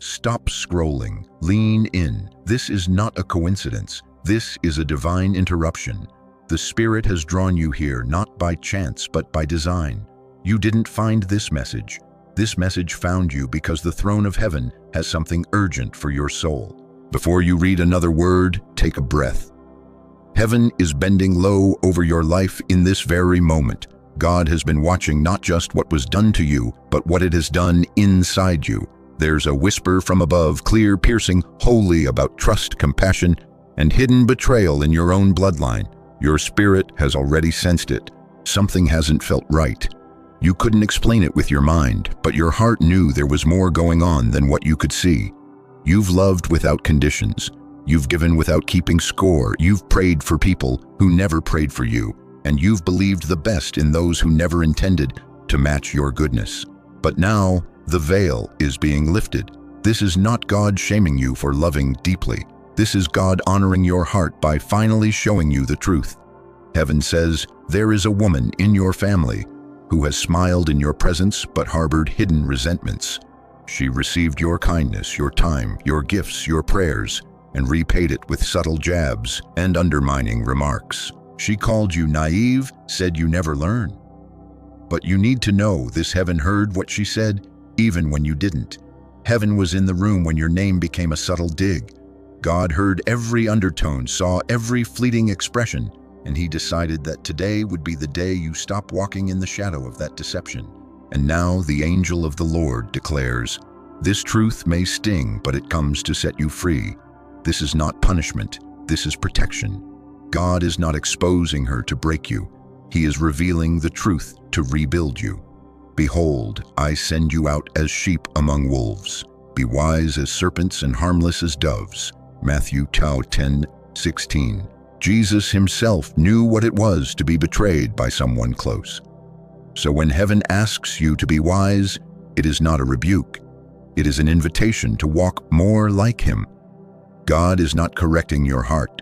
Stop scrolling. Lean in. This is not a coincidence. This is a divine interruption. The Spirit has drawn you here not by chance but by design. You didn't find this message. This message found you because the throne of heaven has something urgent for your soul. Before you read another word, take a breath. Heaven is bending low over your life in this very moment. God has been watching not just what was done to you, but what it has done inside you. There's a whisper from above, clear, piercing, holy, about trust, compassion, and hidden betrayal in your own bloodline. Your spirit has already sensed it. Something hasn't felt right. You couldn't explain it with your mind, but your heart knew there was more going on than what you could see. You've loved without conditions. You've given without keeping score. You've prayed for people who never prayed for you, and you've believed the best in those who never intended to match your goodness. But now, the veil is being lifted. This is not God shaming you for loving deeply. This is God honoring your heart by finally showing you the truth. Heaven says, there is a woman in your family who has smiled in your presence but harbored hidden resentments. She received your kindness, your time, your gifts, your prayers, and repaid it with subtle jabs and undermining remarks. She called you naive, said you never learn. But you need to know this: heaven heard what she said, even when you didn't. Heaven was in the room when your name became a subtle dig. God heard every undertone, saw every fleeting expression, and he decided that today would be the day you stop walking in the shadow of that deception. And now the angel of the Lord declares, this truth may sting, but it comes to set you free. This is not punishment, this is protection. God is not exposing her to break you. He is revealing the truth to rebuild you. Behold, I send you out as sheep among wolves. Be wise as serpents and harmless as doves. Matthew 10:16. Jesus himself knew what it was to be betrayed by someone close. So when heaven asks you to be wise, it is not a rebuke. It is an invitation to walk more like him. God is not correcting your heart.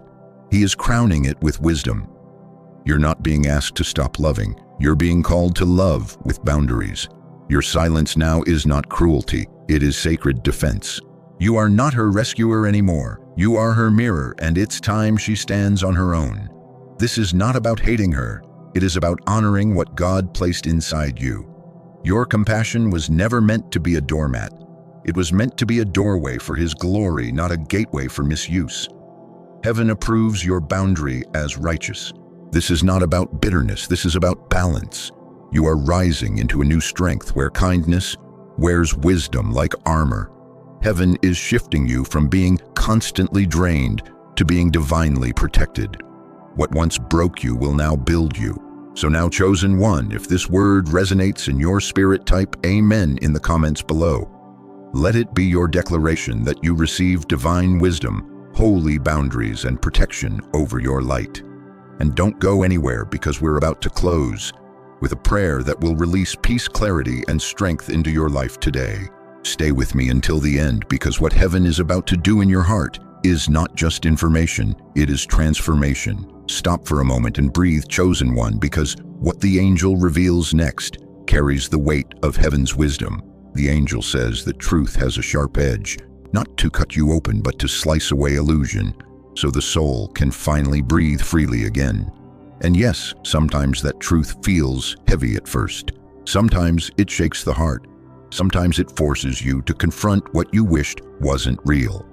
He is crowning it with wisdom. You're not being asked to stop loving. You're being called to love with boundaries. Your silence now is not cruelty. It is sacred defense. You are not her rescuer anymore. You are her mirror, and it's time she stands on her own. This is not about hating her. It is about honoring what God placed inside you. Your compassion was never meant to be a doormat. It was meant to be a doorway for his glory, not a gateway for misuse. Heaven approves your boundary as righteous. This is not about bitterness. This is about balance. You are rising into a new strength where kindness wears wisdom like armor. Heaven is shifting you from being constantly drained to being divinely protected. What once broke you will now build you. So now, chosen one, if this word resonates in your spirit, type amen in the comments below. Let it be your declaration that you receive divine wisdom, holy boundaries, and protection over your light. And don't go anywhere, because we're about to close with a prayer that will release peace, clarity, and strength into your life today. Stay with me until the end, because what heaven is about to do in your heart is not just information, it is transformation. Stop for a moment and breathe, chosen one, because what the angel reveals next carries the weight of heaven's wisdom. The angel says that truth has a sharp edge, not to cut you open, but to slice away illusion, so the soul can finally breathe freely again. And yes, sometimes that truth feels heavy at first. Sometimes it shakes the heart. Sometimes it forces you to confront what you wished wasn't real.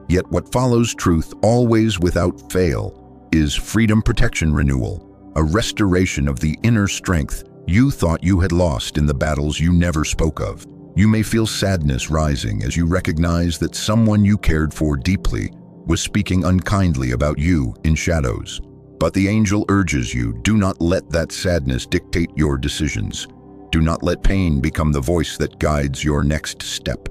Yet what follows truth, always without fail, is freedom, protection, renewal, a restoration of the inner strength you thought you had lost in the battles you never spoke of. You may feel sadness rising as you recognize that someone you cared for deeply was speaking unkindly about you in shadows. But the angel urges you, do not let that sadness dictate your decisions. Do not let pain become the voice that guides your next step.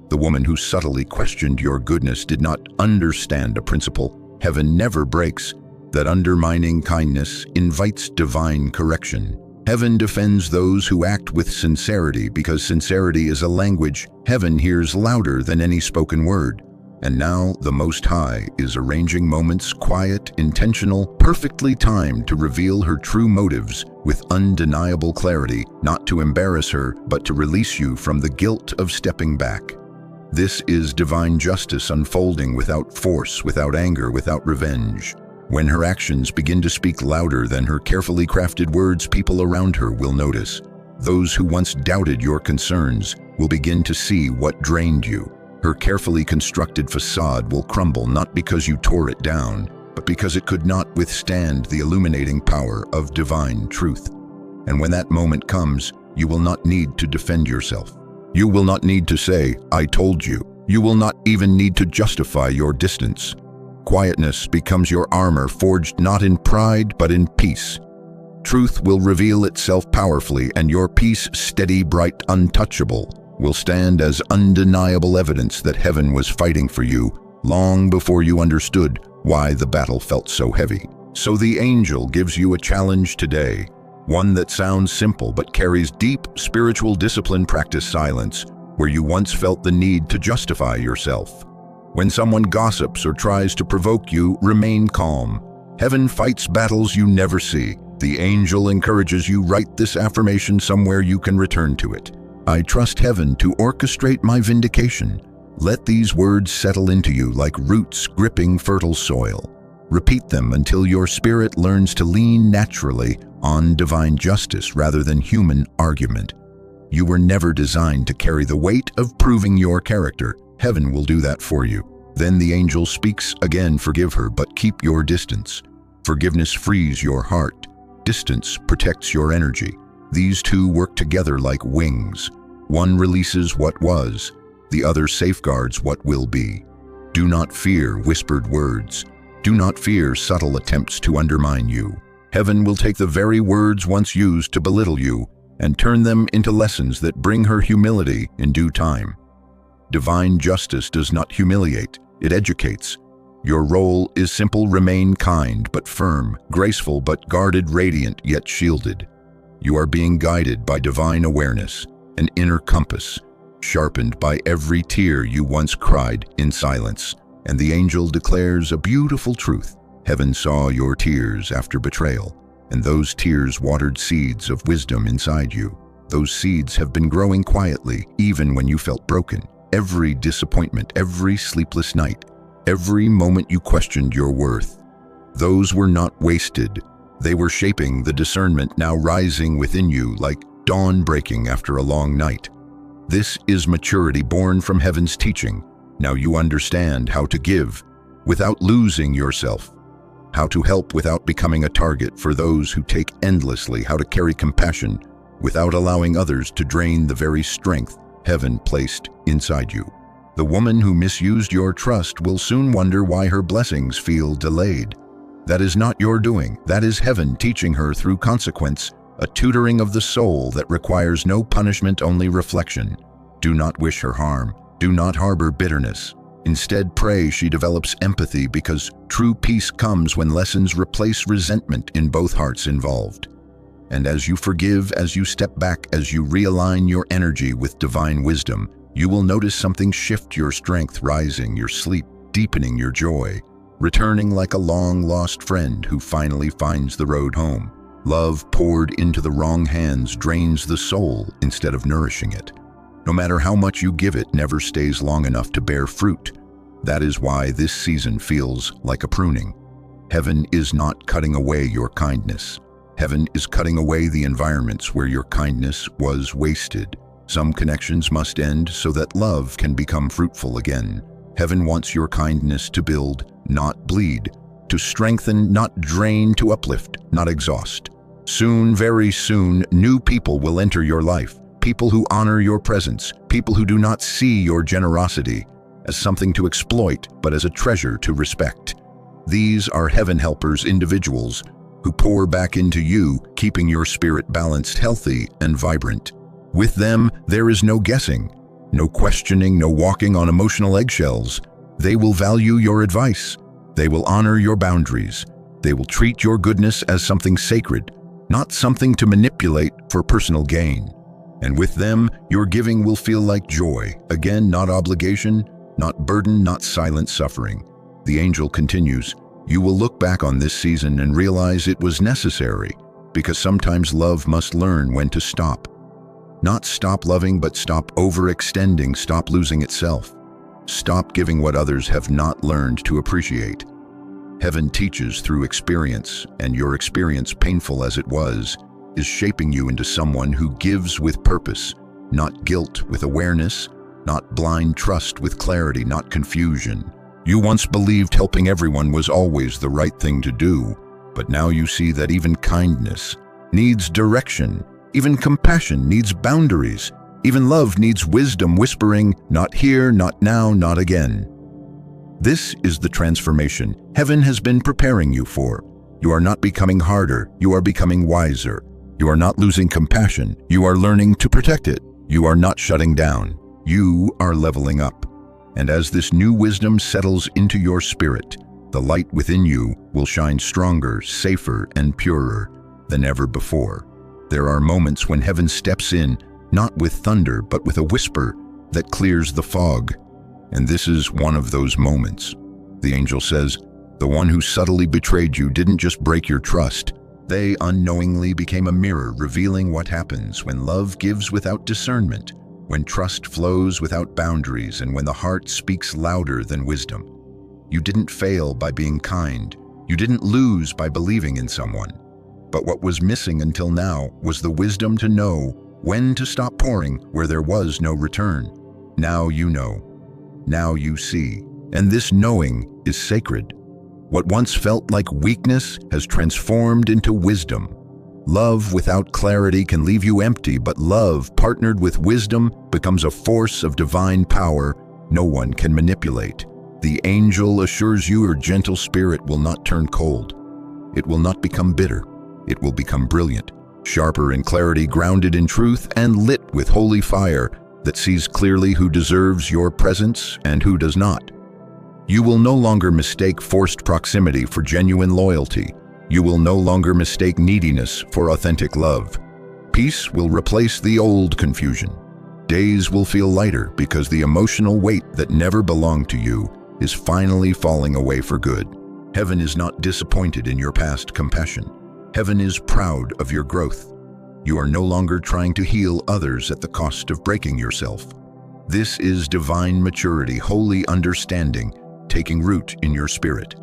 The woman who subtly questioned your goodness did not understand a principle heaven never breaks, that undermining kindness invites divine correction. Heaven defends those who act with sincerity, because sincerity is a language heaven hears louder than any spoken word. And now the Most High is arranging moments, quiet, intentional, perfectly timed, to reveal her true motives with undeniable clarity, not to embarrass her, but to release you from the guilt of stepping back. This is divine justice unfolding without force, without anger, without revenge. When her actions begin to speak louder than her carefully crafted words, people around her will notice. Those who once doubted your concerns will begin to see what drained you. Her carefully constructed facade will crumble not because you tore it down, but because it could not withstand the illuminating power of divine truth. And when that moment comes, you will not need to defend yourself. You will not need to say, "I told you." You will not even need to justify your distance. Quietness becomes your armor, forged not in pride but in peace. Truth will reveal itself powerfully, and your peace, steady, bright, untouchable, will stand as undeniable evidence that heaven was fighting for you long before you understood why the battle felt so heavy. So the angel gives you a challenge today, one that sounds simple but carries deep spiritual discipline. Practice silence where you once felt the need to justify yourself. When someone gossips or tries to provoke you, remain calm. Heaven fights battles you never see. The angel encourages you. Write this affirmation somewhere you can return to it. I trust heaven to orchestrate my vindication. Let these words settle into you like roots gripping fertile soil. Repeat them until your spirit learns to lean naturally on divine justice rather than human argument. You were never designed to carry the weight of proving your character. Heaven will do that for you. Then the angel speaks again. Forgive her, but keep your distance. Forgiveness frees your heart. Distance protects your energy. These two work together like wings. One releases what was, the other safeguards what will be. Do not fear whispered words. Do not fear subtle attempts to undermine you. Heaven will take the very words once used to belittle you and turn them into lessons that bring her humility in due time. Divine justice does not humiliate, it educates. Your role is simple: remain kind but firm, graceful but guarded, radiant yet shielded. You are being guided by divine awareness, an inner compass, sharpened by every tear you once cried in silence. And the angel declares a beautiful truth. Heaven saw your tears after betrayal, and those tears watered seeds of wisdom inside you. Those seeds have been growing quietly, even when you felt broken. Every disappointment, every sleepless night, every moment you questioned your worth, those were not wasted. They were shaping the discernment now rising within you like dawn breaking after a long night. This is maturity born from heaven's teaching. Now you understand how to give without losing yourself, how to help without becoming a target for those who take endlessly, how to carry compassion without allowing others to drain the very strength heaven placed inside you. The woman who misused your trust will soon wonder why her blessings feel delayed. That is not your doing. That is heaven teaching her through consequence, a tutoring of the soul that requires no punishment, only reflection. Do not wish her harm. Do not harbor bitterness. Instead, pray she develops empathy, because true peace comes when lessons replace resentment in both hearts involved. And as you forgive, as you step back, as you realign your energy with divine wisdom, you will notice something shift: your strength rising, your sleep deepening, your joy returning like a long-lost friend who finally finds the road home. Love poured into the wrong hands drains the soul instead of nourishing it. No matter how much you give, it never stays long enough to bear fruit. That is why this season feels like a pruning. Heaven is not cutting away your kindness. Heaven is cutting away the environments where your kindness was wasted. Some connections must end so that love can become fruitful again. Heaven wants your kindness to build, not bleed, to strengthen, not drain, to uplift, not exhaust. Soon, very soon, new people will enter your life. People who honor your presence, people who do not see your generosity as something to exploit, but as a treasure to respect. These are heaven helpers, individuals who pour back into you, keeping your spirit balanced, healthy, and vibrant. With them, there is no guessing, no questioning, no walking on emotional eggshells. They will value your advice. They will honor your boundaries. They will treat your goodness as something sacred, not something to manipulate for personal gain. And with them, your giving will feel like joy. Again, not obligation, not burden, not silent suffering. The angel continues, you will look back on this season and realize it was necessary, because sometimes love must learn when to stop. Not stop loving, but stop overextending, stop losing itself. Stop giving what others have not learned to appreciate. Heaven teaches through experience, and your experience, painful as it was, is shaping you into someone who gives with purpose, not guilt with awareness, not blind trust with clarity, not confusion. You once believed helping everyone was always the right thing to do, but now you see that even kindness needs direction, even compassion needs boundaries, even love needs wisdom whispering, not here, not now, not again. This is the transformation heaven has been preparing you for. You are not becoming harder, you are becoming wiser. You are not losing compassion, you are learning to protect it. You are not shutting down, you are leveling up. And as this new wisdom settles into your spirit, the light within you will shine stronger, safer, and purer than ever before. There are moments when heaven steps in, not with thunder, but with a whisper that clears the fog. And this is one of those moments. The angel says, the one who subtly betrayed you didn't just break your trust. They unknowingly became a mirror revealing what happens when love gives without discernment, when trust flows without boundaries, and when the heart speaks louder than wisdom. You didn't fail by being kind. You didn't lose by believing in someone. But what was missing until now was the wisdom to know when to stop pouring where there was no return. Now you know. Now you see. And this knowing is sacred. What once felt like weakness has transformed into wisdom. Love without clarity can leave you empty, but love partnered with wisdom becomes a force of divine power no one can manipulate. The angel assures you your gentle spirit will not turn cold. It will not become bitter. It will become brilliant, sharper in clarity, grounded in truth, and lit with holy fire that sees clearly who deserves your presence and who does not. You will no longer mistake forced proximity for genuine loyalty. You will no longer mistake neediness for authentic love. Peace will replace the old confusion. Days will feel lighter because the emotional weight that never belonged to you is finally falling away for good. Heaven is not disappointed in your past compassion. Heaven is proud of your growth. You are no longer trying to heal others at the cost of breaking yourself. This is divine maturity, holy understanding, taking root in your spirit.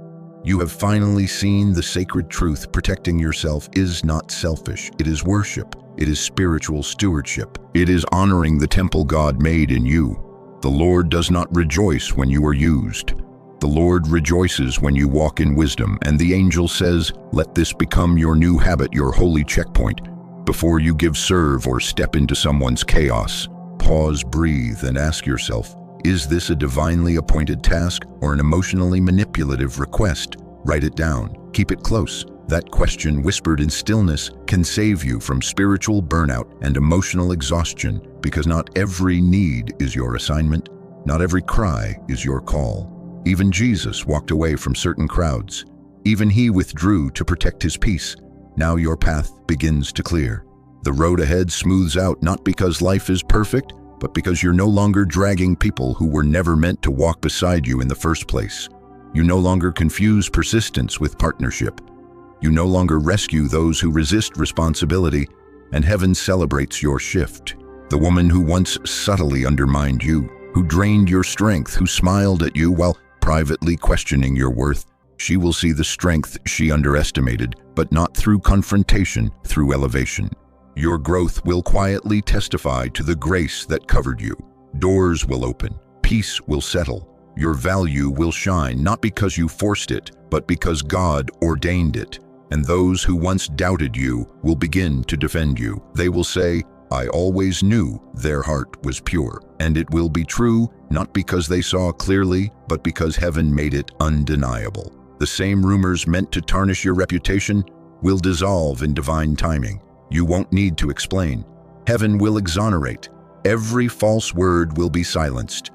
You have finally seen the sacred truth. Protecting yourself is not selfish. It is worship. It is spiritual stewardship. It is honoring the temple God made in you. The Lord does not rejoice when you are used. The Lord rejoices when you walk in wisdom, and the angel says, let this become your new habit, your holy checkpoint. Before you give, serve, or step into someone's chaos, pause, breathe, and ask yourself, is this a divinely appointed task or an emotionally manipulative request? Write it down. Keep it close. That question whispered in stillness can save you from spiritual burnout and emotional exhaustion, because not every need is your assignment. Not every cry is your call. Even Jesus walked away from certain crowds. Even he withdrew to protect his peace. Now your path begins to clear. The road ahead smooths out, not because life is perfect, but because you're no longer dragging people who were never meant to walk beside you in the first place. You no longer confuse persistence with partnership. You no longer rescue those who resist responsibility, and heaven celebrates your shift. The woman who once subtly undermined you, who drained your strength, who smiled at you while privately questioning your worth, she will see the strength she underestimated, but not through confrontation, through elevation. Your growth will quietly testify to the grace that covered you. Doors will open, peace will settle, your value will shine, not because you forced it, but because God ordained it. And those who once doubted you will begin to defend you. They will say, I always knew their heart was pure. And it will be true, not because they saw clearly, but because heaven made it undeniable. The same rumors meant to tarnish your reputation will dissolve in divine timing. You won't need to explain. Heaven will exonerate. Every false word will be silenced.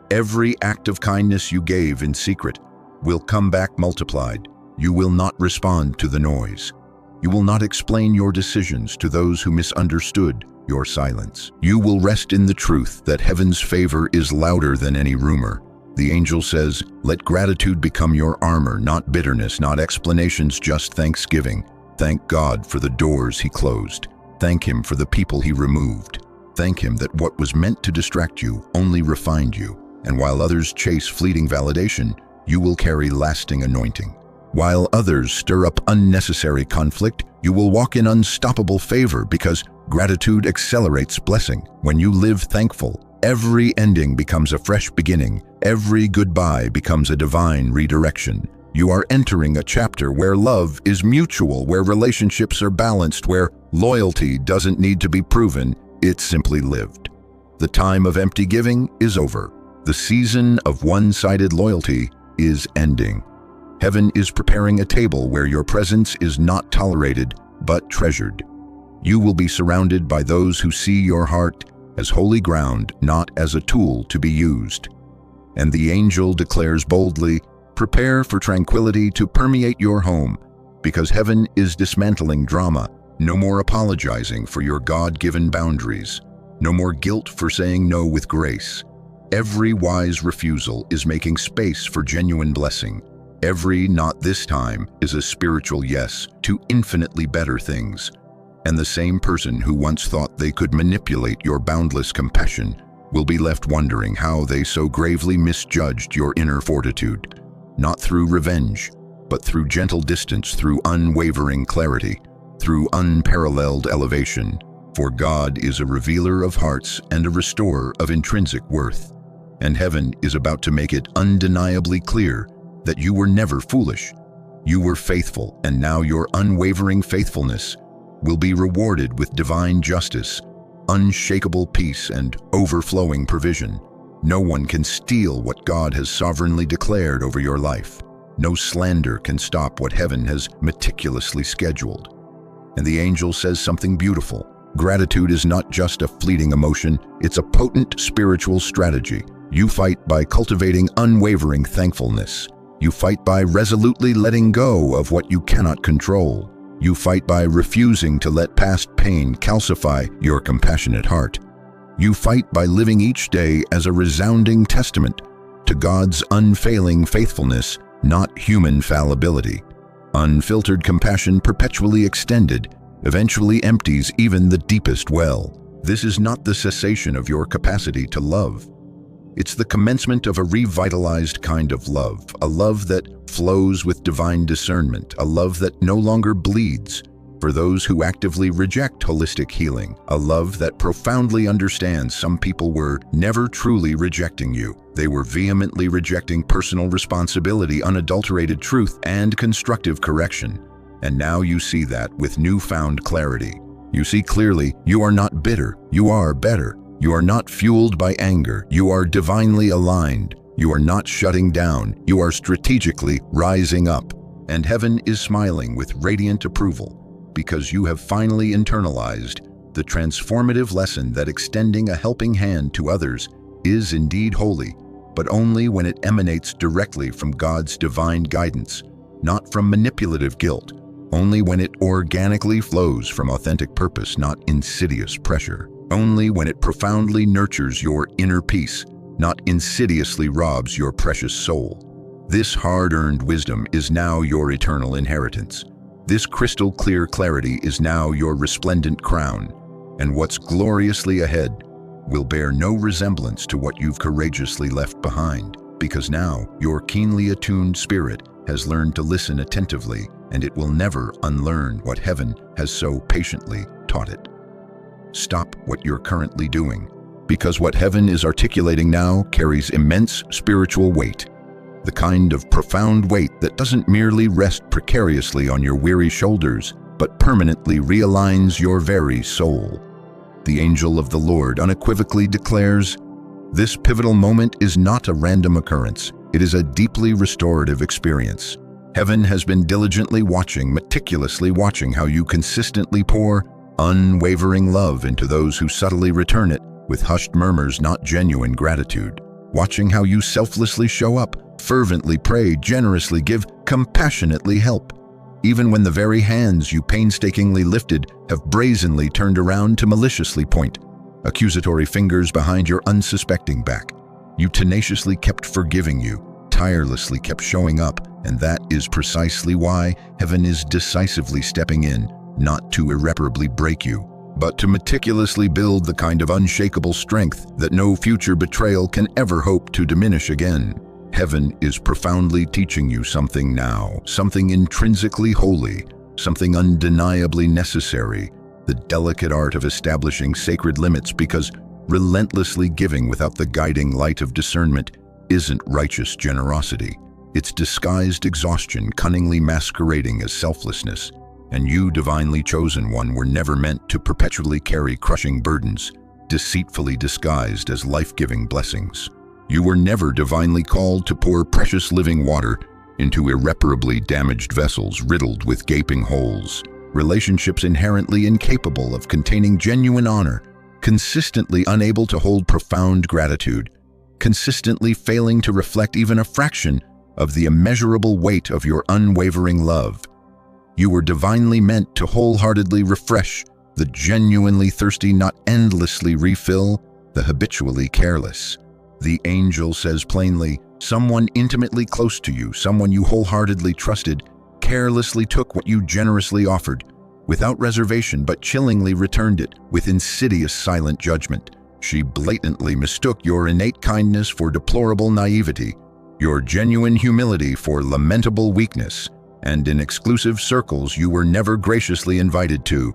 Every act of kindness you gave in secret will come back multiplied. You will not respond to the noise. You will not explain your decisions to those who misunderstood your silence. You will rest in the truth that heaven's favor is louder than any rumor. The angel says, let gratitude become your armor, not bitterness, not explanations, just thanksgiving. Thank God for the doors he closed. Thank him for the people he removed. Thank him that what was meant to distract you only refined you. And while others chase fleeting validation, you will carry lasting anointing. While others stir up unnecessary conflict, you will walk in unstoppable favor because gratitude accelerates blessing. When you live thankful, every ending becomes a fresh beginning. Every goodbye becomes a divine redirection. You are entering a chapter where love is mutual, where relationships are balanced, where loyalty doesn't need to be proven, it's simply lived. The time of empty giving is over. The season of one-sided loyalty is ending. Heaven is preparing a table where your presence is not tolerated, but treasured. You will be surrounded by those who see your heart as holy ground, not as a tool to be used. And the angel declares boldly, "Prepare for tranquility to permeate your home, because heaven is dismantling drama. No more apologizing for your God-given boundaries. No more guilt for saying no with grace. Every wise refusal is making space for genuine blessing. Every not this time is a spiritual yes to infinitely better things." And the same person who once thought they could manipulate your boundless compassion will be left wondering how they so gravely misjudged your inner fortitude. Not through revenge, but through gentle distance, through unwavering clarity, through unparalleled elevation. For God is a revealer of hearts and a restorer of intrinsic worth. And heaven is about to make it undeniably clear that you were never foolish. You were faithful, and now your unwavering faithfulness will be rewarded with divine justice, unshakable peace, and overflowing provision. No one can steal what God has sovereignly declared over your life. No slander can stop what heaven has meticulously scheduled. And the angel says something beautiful. Gratitude is not just a fleeting emotion, it's a potent spiritual strategy. You fight by cultivating unwavering thankfulness. You fight by resolutely letting go of what you cannot control. You fight by refusing to let past pain calcify your compassionate heart. You fight by living each day as a resounding testament to God's unfailing faithfulness, not human fallibility. Unfiltered compassion, perpetually extended, eventually empties even the deepest well. This is not the cessation of your capacity to love. It's the commencement of a revitalized kind of love, a love that flows with divine discernment, a love that no longer bleeds for those who actively reject holistic healing, a love that profoundly understands some people were never truly rejecting you. They were vehemently rejecting personal responsibility, unadulterated truth, and constructive correction. And now you see that with newfound clarity. You see clearly, you are not bitter, you are better. You are not fueled by anger, you are divinely aligned. You are not shutting down, you are strategically rising up. And heaven is smiling with radiant approval, because you have finally internalized the transformative lesson that extending a helping hand to others is indeed holy, but only when it emanates directly from God's divine guidance, not from manipulative guilt. Only when it organically flows from authentic purpose, not insidious pressure. Only when it profoundly nurtures your inner peace, not insidiously robs your precious soul. This hard-earned wisdom is now your eternal inheritance. This crystal-clear clarity is now your resplendent crown, and what's gloriously ahead will bear no resemblance to what you've courageously left behind, because now your keenly attuned spirit has learned to listen attentively, and it will never unlearn what heaven has so patiently taught it. Stop what you're currently doing, because what heaven is articulating now carries immense spiritual weight, the kind of profound weight that doesn't merely rest precariously on your weary shoulders, but permanently realigns your very soul. The angel of the Lord unequivocally declares, "This pivotal moment is not a random occurrence. It is a deeply restorative experience. Heaven has been diligently watching, meticulously watching how you consistently pour unwavering love into those who subtly return it with hushed murmurs, not genuine gratitude. Watching how you selflessly show up, fervently pray, generously give, compassionately help, even when the very hands you painstakingly lifted have brazenly turned around to maliciously point accusatory fingers behind your unsuspecting back. You tenaciously kept forgiving you, tirelessly kept showing up, and that is precisely why heaven is decisively stepping in, not to irreparably break you, but to meticulously build the kind of unshakable strength that no future betrayal can ever hope to diminish again. Heaven is profoundly teaching you something now, something intrinsically holy, something undeniably necessary, the delicate art of establishing sacred limits, because relentlessly giving without the guiding light of discernment isn't righteous generosity. It's disguised exhaustion, cunningly masquerading as selflessness. And you, divinely chosen one, were never meant to perpetually carry crushing burdens, deceitfully disguised as life-giving blessings. You were never divinely called to pour precious living water into irreparably damaged vessels riddled with gaping holes, relationships inherently incapable of containing genuine honor, consistently unable to hold profound gratitude, consistently failing to reflect even a fraction of the immeasurable weight of your unwavering love. You were divinely meant to wholeheartedly refresh the genuinely thirsty, not endlessly refill the habitually careless. The angel says plainly, someone intimately close to you, someone you wholeheartedly trusted, carelessly took what you generously offered, without reservation, but chillingly returned it with insidious silent judgment. She blatantly mistook your innate kindness for deplorable naivety, your genuine humility for lamentable weakness, and in exclusive circles you were never graciously invited to.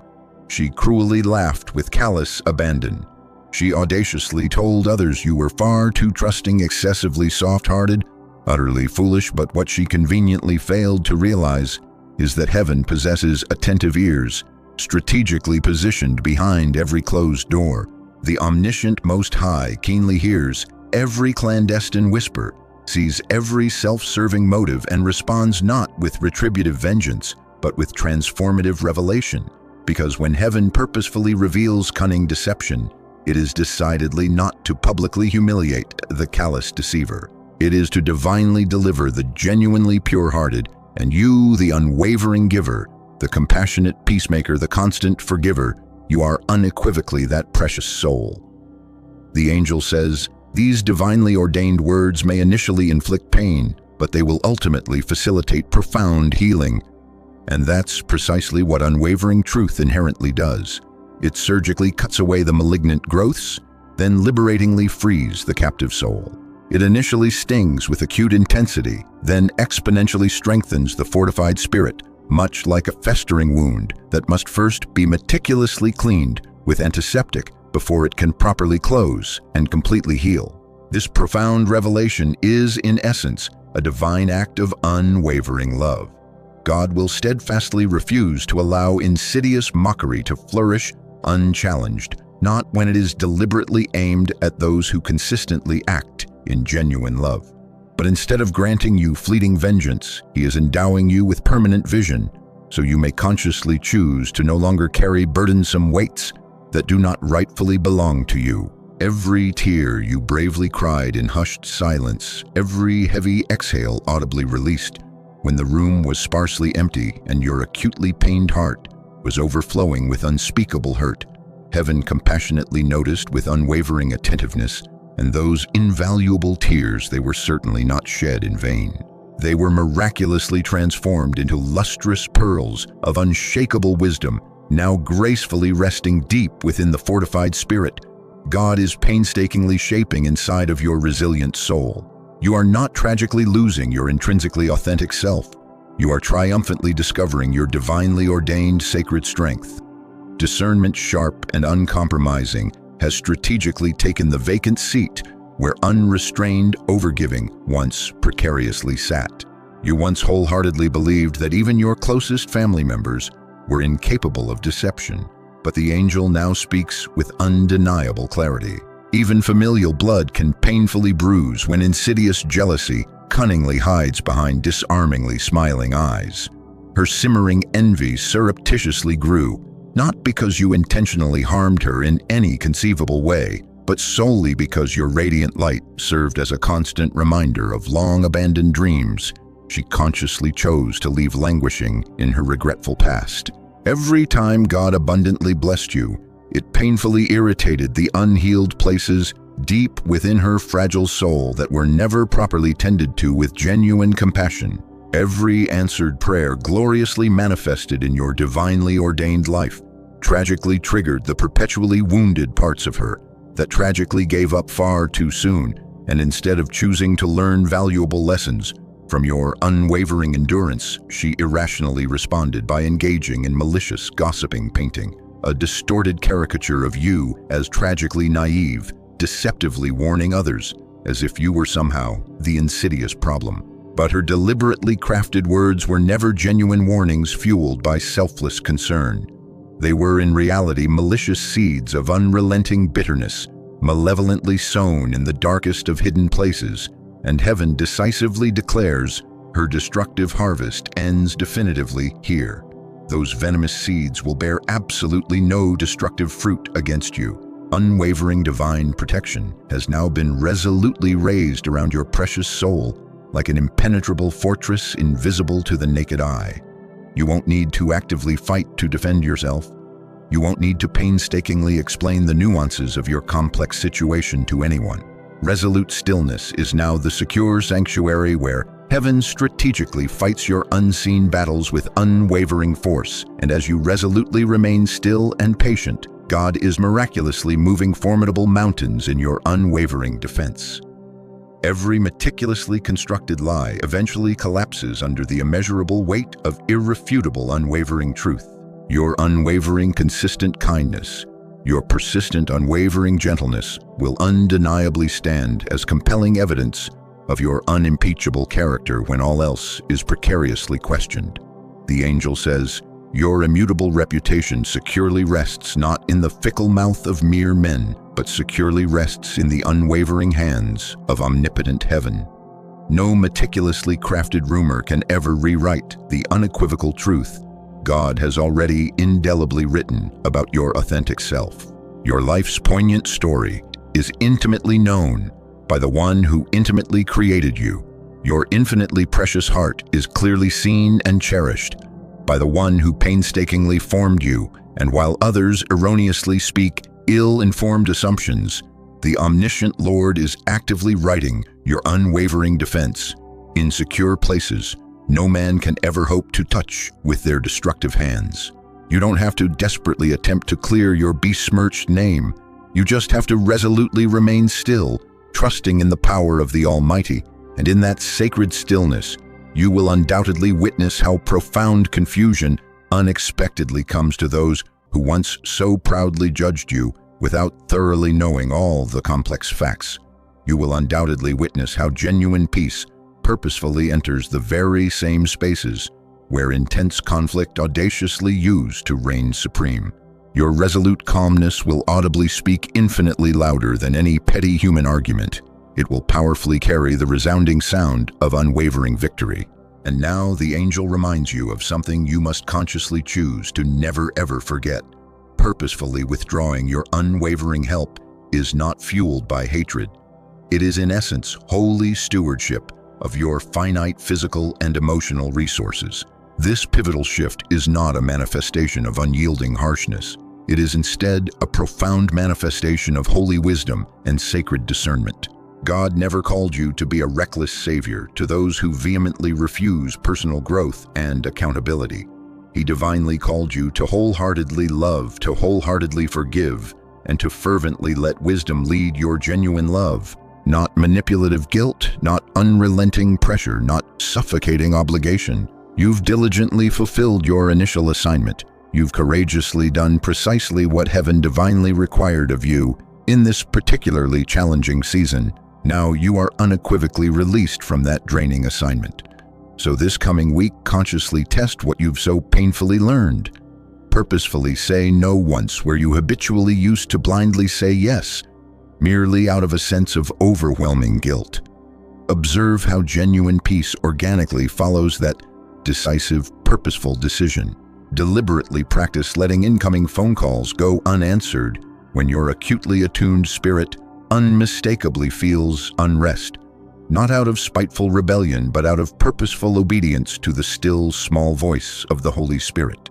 She cruelly laughed with callous abandon. She audaciously told others you were far too trusting, excessively soft-hearted, utterly foolish, but what she conveniently failed to realize is that heaven possesses attentive ears, strategically positioned behind every closed door. The omniscient Most High keenly hears every clandestine whisper, sees every self-serving motive, and responds not with retributive vengeance, but with transformative revelation. Because when heaven purposefully reveals cunning deception, it is decidedly not to publicly humiliate the callous deceiver. It is to divinely deliver the genuinely pure-hearted, and you, the unwavering giver, the compassionate peacemaker, the constant forgiver, you are unequivocally that precious soul. The angel says, these divinely ordained words may initially inflict pain, but they will ultimately facilitate profound healing. And that's precisely what unwavering truth inherently does. It surgically cuts away the malignant growths, then liberatingly frees the captive soul. It initially stings with acute intensity, then exponentially strengthens the fortified spirit, much like a festering wound that must first be meticulously cleaned with antiseptic before it can properly close and completely heal. This profound revelation is, in essence, a divine act of unwavering love. God will steadfastly refuse to allow insidious mockery to flourish unchallenged, not when it is deliberately aimed at those who consistently act in genuine love. But instead of granting you fleeting vengeance, He is endowing you with permanent vision, so you may consciously choose to no longer carry burdensome weights that do not rightfully belong to you. Every tear you bravely cried in hushed silence, every heavy exhale audibly released, when the room was sparsely empty and your acutely pained heart was overflowing with unspeakable hurt, heaven compassionately noticed with unwavering attentiveness, and those invaluable tears, they were certainly not shed in vain. They were miraculously transformed into lustrous pearls of unshakable wisdom, now gracefully resting deep within the fortified spirit. God is painstakingly shaping inside of your resilient soul. You are not tragically losing your intrinsically authentic self. You are triumphantly discovering your divinely ordained sacred strength. Discernment, sharp and uncompromising, has strategically taken the vacant seat where unrestrained overgiving once precariously sat. You once wholeheartedly believed that even your closest family members were incapable of deception, but the angel now speaks with undeniable clarity. Even familial blood can painfully bruise when insidious jealousy cunningly hides behind disarmingly smiling eyes. Her simmering envy surreptitiously grew, not because you intentionally harmed her in any conceivable way, but solely because your radiant light served as a constant reminder of long-abandoned dreams she consciously chose to leave languishing in her regretful past. Every time God abundantly blessed you, it painfully irritated the unhealed places deep within her fragile soul that were never properly tended to with genuine compassion. Every answered prayer gloriously manifested in your divinely ordained life, tragically triggered the perpetually wounded parts of her, that tragically gave up far too soon, and instead of choosing to learn valuable lessons from your unwavering endurance, she irrationally responded by engaging in malicious gossiping, painting a distorted caricature of you as tragically naive, deceptively warning others as if you were somehow the insidious problem. But her deliberately crafted words were never genuine warnings fueled by selfless concern. They were in reality malicious seeds of unrelenting bitterness, malevolently sown in the darkest of hidden places, and heaven decisively declares her destructive harvest ends definitively here. Those venomous seeds will bear absolutely no destructive fruit against you. Unwavering divine protection has now been resolutely raised around your precious soul, like an impenetrable fortress invisible to the naked eye. You won't need to actively fight to defend yourself. You won't need to painstakingly explain the nuances of your complex situation to anyone. Resolute stillness is now the secure sanctuary where heaven strategically fights your unseen battles with unwavering force, and as you resolutely remain still and patient, God is miraculously moving formidable mountains in your unwavering defense. Every meticulously constructed lie eventually collapses under the immeasurable weight of irrefutable unwavering truth. Your unwavering consistent kindness, your persistent unwavering gentleness will undeniably stand as compelling evidence of your unimpeachable character when all else is precariously questioned. The angel says, your immutable reputation securely rests not in the fickle mouth of mere men, but securely rests in the unwavering hands of omnipotent heaven. No meticulously crafted rumor can ever rewrite the unequivocal truth God has already indelibly written about your authentic self. Your life's poignant story is intimately known by the one who intimately created you. Your infinitely precious heart is clearly seen and cherished by the one who painstakingly formed you, and while others erroneously speak ill-informed assumptions, the omniscient Lord is actively writing your unwavering defense in secure places no man can ever hope to touch with their destructive hands. You don't have to desperately attempt to clear your besmirched name. You just have to resolutely remain still, trusting in the power of the Almighty, and in that sacred stillness, you will undoubtedly witness how profound confusion unexpectedly comes to those who once so proudly judged you without thoroughly knowing all the complex facts. You will undoubtedly witness how genuine peace purposefully enters the very same spaces where intense conflict audaciously used to reign supreme. Your resolute calmness will audibly speak infinitely louder than any petty human argument. It will powerfully carry the resounding sound of unwavering victory. And now the angel reminds you of something you must consciously choose to never ever forget. Purposefully withdrawing your unwavering help is not fueled by hatred. It is in essence holy stewardship of your finite physical and emotional resources. This pivotal shift is not a manifestation of unyielding harshness. It is instead a profound manifestation of holy wisdom and sacred discernment. God never called you to be a reckless savior to those who vehemently refuse personal growth and accountability. He divinely called you to wholeheartedly love, to wholeheartedly forgive, and to fervently let wisdom lead your genuine love. Not manipulative guilt, not unrelenting pressure, not suffocating obligation. You've diligently fulfilled your initial assignment. You've courageously done precisely what heaven divinely required of you in this particularly challenging season. Now you are unequivocally released from that draining assignment. So this coming week, consciously test what you've so painfully learned. Purposefully say no once where you habitually used to blindly say yes, merely out of a sense of overwhelming guilt. Observe how genuine peace organically follows that decisive, purposeful decision. Deliberately practice letting incoming phone calls go unanswered when your acutely attuned spirit unmistakably feels unrest, not out of spiteful rebellion, but out of purposeful obedience to the still, small voice of the Holy Spirit.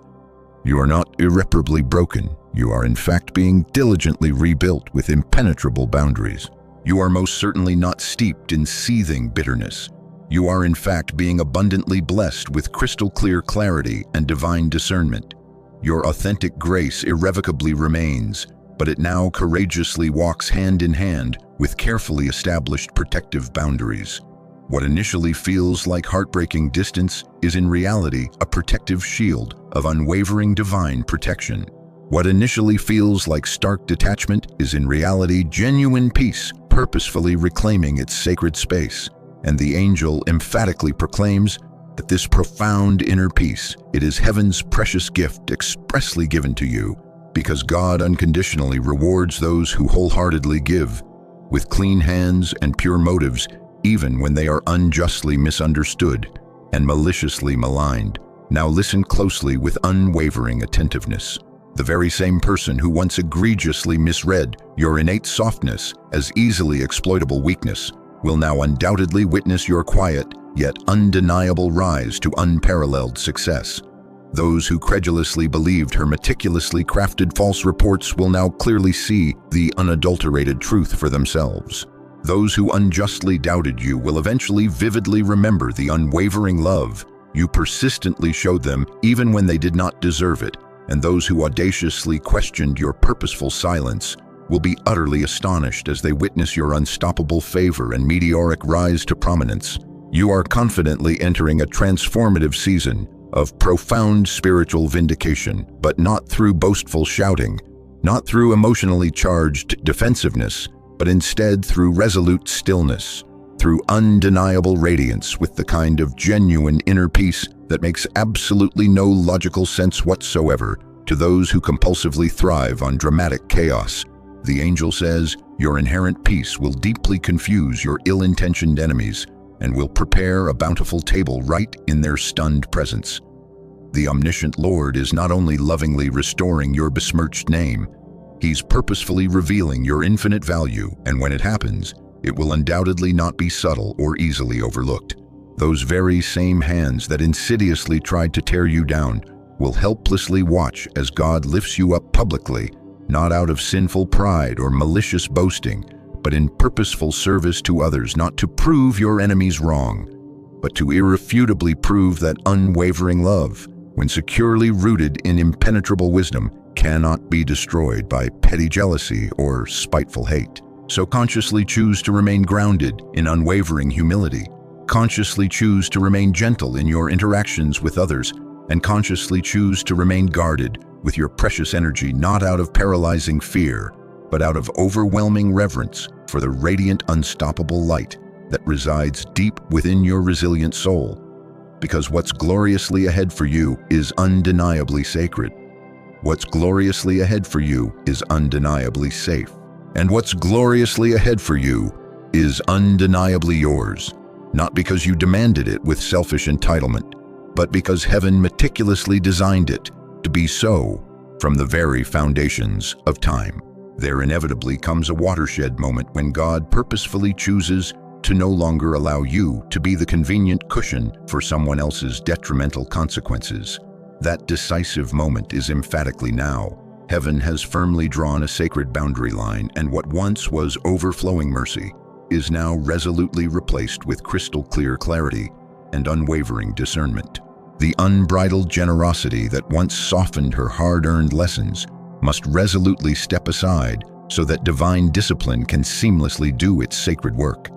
You are not irreparably broken. You are in fact being diligently rebuilt with impenetrable boundaries. You are most certainly not steeped in seething bitterness. You are in fact being abundantly blessed with crystal clear clarity and divine discernment. Your authentic grace irrevocably remains, but it now courageously walks hand in hand with carefully established protective boundaries. What initially feels like heartbreaking distance is in reality a protective shield of unwavering divine protection. What initially feels like stark detachment is in reality genuine peace, purposefully reclaiming its sacred space. And the angel emphatically proclaims that this profound inner peace, it is heaven's precious gift expressly given to you, because God unconditionally rewards those who wholeheartedly give, with clean hands and pure motives, even when they are unjustly misunderstood and maliciously maligned. Now listen closely with unwavering attentiveness. The very same person who once egregiously misread your innate softness as easily exploitable weakness will now undoubtedly witness your quiet yet undeniable rise to unparalleled success. Those who credulously believed her meticulously crafted false reports will now clearly see the unadulterated truth for themselves. Those who unjustly doubted you will eventually vividly remember the unwavering love you persistently showed them even when they did not deserve it, and those who audaciously questioned your purposeful silence will be utterly astonished as they witness your unstoppable favor and meteoric rise to prominence. You are confidently entering a transformative season of profound spiritual vindication, but not through boastful shouting, not through emotionally charged defensiveness, but instead through resolute stillness, through undeniable radiance with the kind of genuine inner peace that makes absolutely no logical sense whatsoever to those who compulsively thrive on dramatic chaos. The angel says, your inherent peace will deeply confuse your ill-intentioned enemies and will prepare a bountiful table right in their stunned presence. The omniscient Lord is not only lovingly restoring your besmirched name, He's purposefully revealing your infinite value, and when it happens, it will undoubtedly not be subtle or easily overlooked. Those very same hands that insidiously tried to tear you down will helplessly watch as God lifts you up publicly, not out of sinful pride or malicious boasting, but in purposeful service to others, not to prove your enemies wrong, but to irrefutably prove that unwavering love, when securely rooted in impenetrable wisdom, cannot be destroyed by petty jealousy or spiteful hate. So consciously choose to remain grounded in unwavering humility. Consciously choose to remain gentle in your interactions with others, and consciously choose to remain guarded with your precious energy, not out of paralyzing fear, but out of overwhelming reverence for the radiant, unstoppable light that resides deep within your resilient soul. Because what's gloriously ahead for you is undeniably sacred. What's gloriously ahead for you is undeniably safe. And what's gloriously ahead for you is undeniably yours, not because you demanded it with selfish entitlement, but because heaven meticulously designed it to be so from the very foundations of time. There inevitably comes a watershed moment when God purposefully chooses to no longer allow you to be the convenient cushion for someone else's detrimental consequences. That decisive moment is emphatically now. Heaven has firmly drawn a sacred boundary line, and what once was overflowing mercy is now resolutely replaced with crystal clear clarity and unwavering discernment. The unbridled generosity that once softened her hard-earned lessons must resolutely step aside so that divine discipline can seamlessly do its sacred work.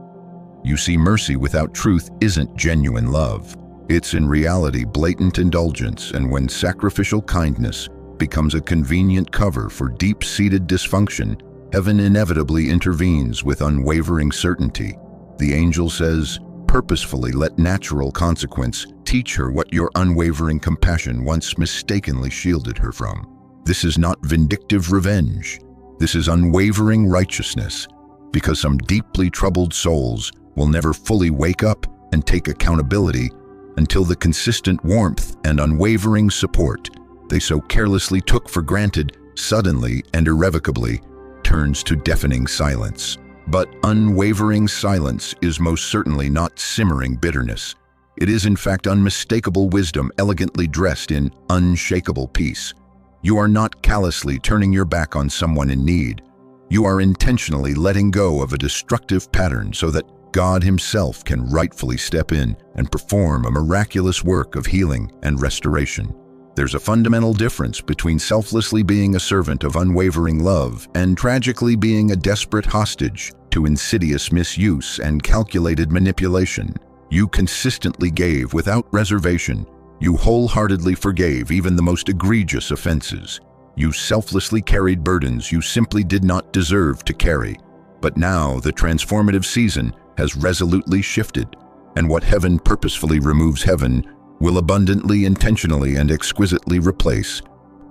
You see, mercy without truth isn't genuine love. It's in reality blatant indulgence, and when sacrificial kindness becomes a convenient cover for deep-seated dysfunction, heaven inevitably intervenes with unwavering certainty. The angel says, purposefully let natural consequence teach her what your unwavering compassion once mistakenly shielded her from. This is not vindictive revenge. This is unwavering righteousness, because some deeply troubled souls will never fully wake up and take accountability until the consistent warmth and unwavering support they so carelessly took for granted suddenly and irrevocably turns to deafening silence. But unwavering silence is most certainly not simmering bitterness. It is in fact unmistakable wisdom elegantly dressed in unshakable peace. You are not callously turning your back on someone in need. You are intentionally letting go of a destructive pattern so that God Himself can rightfully step in and perform a miraculous work of healing and restoration. There's a fundamental difference between selflessly being a servant of unwavering love and tragically being a desperate hostage to insidious misuse and calculated manipulation. You consistently gave without reservation. You wholeheartedly forgave even the most egregious offenses. You selflessly carried burdens you simply did not deserve to carry. But now the transformative season has resolutely shifted, and what heaven purposefully removes heaven will abundantly, intentionally, and exquisitely replace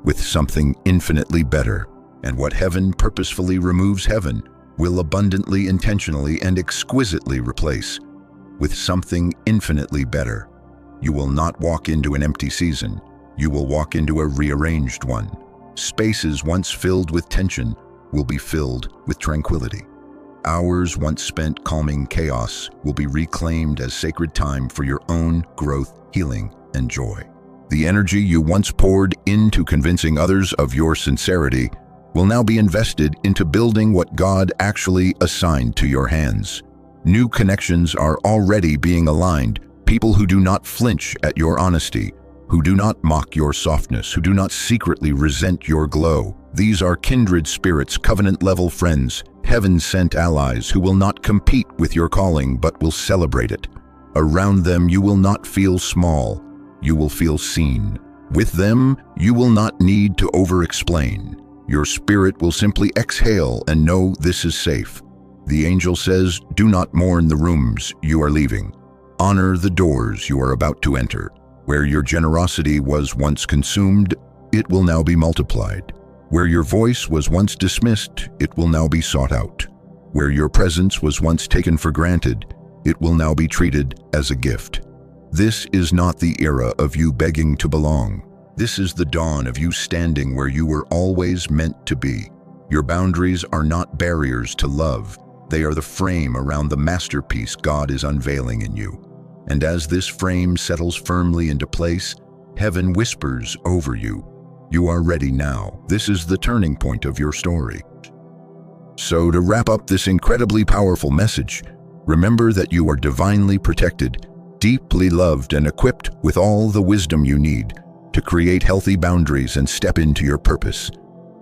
with something infinitely better. And what heaven purposefully removes heaven will abundantly, intentionally, and exquisitely replace with something infinitely better. You will not walk into an empty season. You will walk into a rearranged one. Spaces once filled with tension will be filled with tranquility. Hours once spent calming chaos will be reclaimed as sacred time for your own growth, healing, and joy. The energy you once poured into convincing others of your sincerity will now be invested into building what God actually assigned to your hands. New connections are already being aligned, people who do not flinch at your honesty, who do not mock your softness, who do not secretly resent your glow. These are kindred spirits, covenant-level friends, heaven-sent allies who will not compete with your calling but will celebrate it. Around them you will not feel small, you will feel seen. With them you will not need to over-explain. Your spirit will simply exhale and know this is safe. The angel says, do not mourn the rooms you are leaving. Honor the doors you are about to enter. Where your generosity was once consumed, it will now be multiplied. Where your voice was once dismissed, it will now be sought out. Where your presence was once taken for granted, it will now be treated as a gift. This is not the era of you begging to belong. This is the dawn of you standing where you were always meant to be. Your boundaries are not barriers to love. They are the frame around the masterpiece God is unveiling in you. And as this frame settles firmly into place, heaven whispers over you. You are ready now. This is the turning point of your story. So to wrap up this incredibly powerful message, remember that you are divinely protected, deeply loved, and equipped with all the wisdom you need to create healthy boundaries and step into your purpose.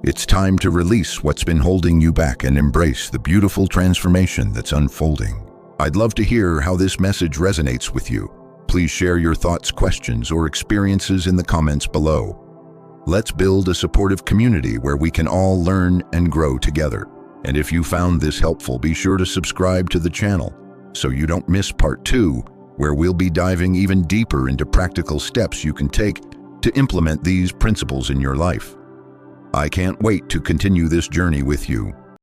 It's time to release what's been holding you back and embrace the beautiful transformation that's unfolding. I'd love to hear how this message resonates with you. Please share your thoughts, questions, or experiences in the comments below. Let's build a supportive community where we can all learn and grow together. And if you found this helpful, be sure to subscribe to the channel so you don't miss part 2, where we'll be diving even deeper into practical steps you can take to implement these principles in your life. I can't wait to continue this journey with you.